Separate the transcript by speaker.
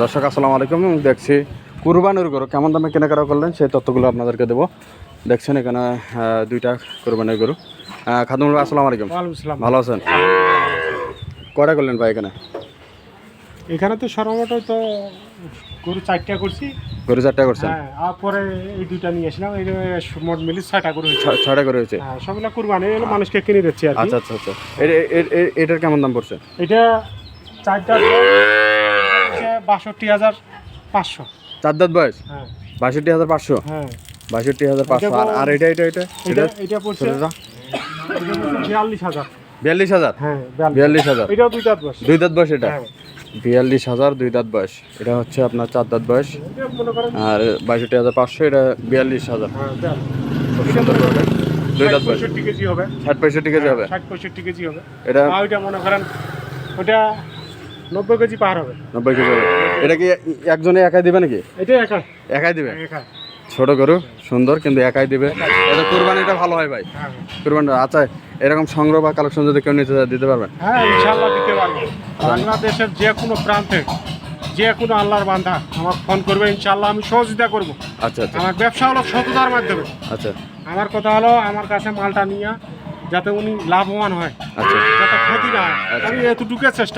Speaker 1: দর্শক আসসালামু আলাইকুম। দেখছি কুরবানির গরু কেমন দামে কেনাকাটা করলেন সেই তথ্যগুলো আপনাদেরকে দেবো। দেখছেন এখানে দুইটা কুরবানির গরু। খাদুমুল ভাই আসসালামু আলাইকুম। ভালো আছেন? কয়টা করলেন ভাই এখানে?
Speaker 2: এখানে তো সর্বমোট তো গরু 4টা করছি।
Speaker 1: গরু 4টা করছেন?
Speaker 2: হ্যাঁ, আর পরে এই দুইটা নিয়ে আসলাম। এই মোট মিলি 6টা গরু হয়েছে।
Speaker 1: 6টা করে হয়েছে।
Speaker 2: হ্যাঁ, সবগুলা কুরবানি এগুলো মানুষকে কিনে দিচ্ছি আর কি।
Speaker 1: আচ্ছা আচ্ছা আচ্ছা। এটার কেমন দাম পড়ছে?
Speaker 2: এটা 4টা 62,500।
Speaker 1: 4 দাঁত বয়স?
Speaker 2: হ্যাঁ
Speaker 1: 62,500।
Speaker 2: হ্যাঁ
Speaker 1: 62,500। আর এটা এটা এটা
Speaker 2: এটা পড়ছে
Speaker 1: ছোটটা?
Speaker 2: 42,000।
Speaker 1: 42,000?
Speaker 2: হ্যাঁ
Speaker 1: 42,000।
Speaker 2: এটাও 2 দাঁত বয়স।
Speaker 1: 2 দাঁত বয়স এটা?
Speaker 2: হ্যাঁ
Speaker 1: 42,000 2 দাঁত বয়স। এটা হচ্ছে আপনার 4 দাঁত বয়স।
Speaker 2: এটা মনে করেন
Speaker 1: আর 62,500, এটা 42,000।
Speaker 2: হ্যাঁ
Speaker 1: খুব সুন্দর করে 2 দাঁত বয়স।
Speaker 2: 65 কেজি হবে।
Speaker 1: 60-65 কেজি হবে
Speaker 2: 60-65 কেজি হবে।
Speaker 1: এটা?
Speaker 2: আর ওইটা মনে করেন ওটা 90 কেজি পার হবে।
Speaker 1: 90 কেজি হবে। এটা কি একজনে একাই দিবে নাকি?
Speaker 2: এটা একা
Speaker 1: একাই দিবে?
Speaker 2: একা।
Speaker 1: ছোট গরু সুন্দর কিন্তু একাই দিবে। এটা কুরবানিটা ভালো হয় ভাই।
Speaker 2: হ্যাঁ
Speaker 1: কুরবানি আচ্ছা, এরকম সংগ্রহ বা কালেকশন যদি কেউ নিতে চায় দিতে পারবেন?
Speaker 2: হ্যাঁ ইনশাআল্লাহ দিতে পারবো। বাংলাদেশের যে কোনো প্রান্তে যে কোনো আল্লাহর বান্দা আমার ফোন করবে, ইনশাআল্লাহ আমি সহযোগিতা করব।
Speaker 1: আচ্ছা আচ্ছা
Speaker 2: আমার ব্যবসা হলো সততার মাধ্যমে।
Speaker 1: আচ্ছা
Speaker 2: আমার কথা হলো আমার কাছে মালটা নিয়ে যাতে উনি লাভবান হয়,
Speaker 1: আচ্ছা
Speaker 2: যাতে ক্ষতি না হয়, আমি এতটুকু চেষ্টা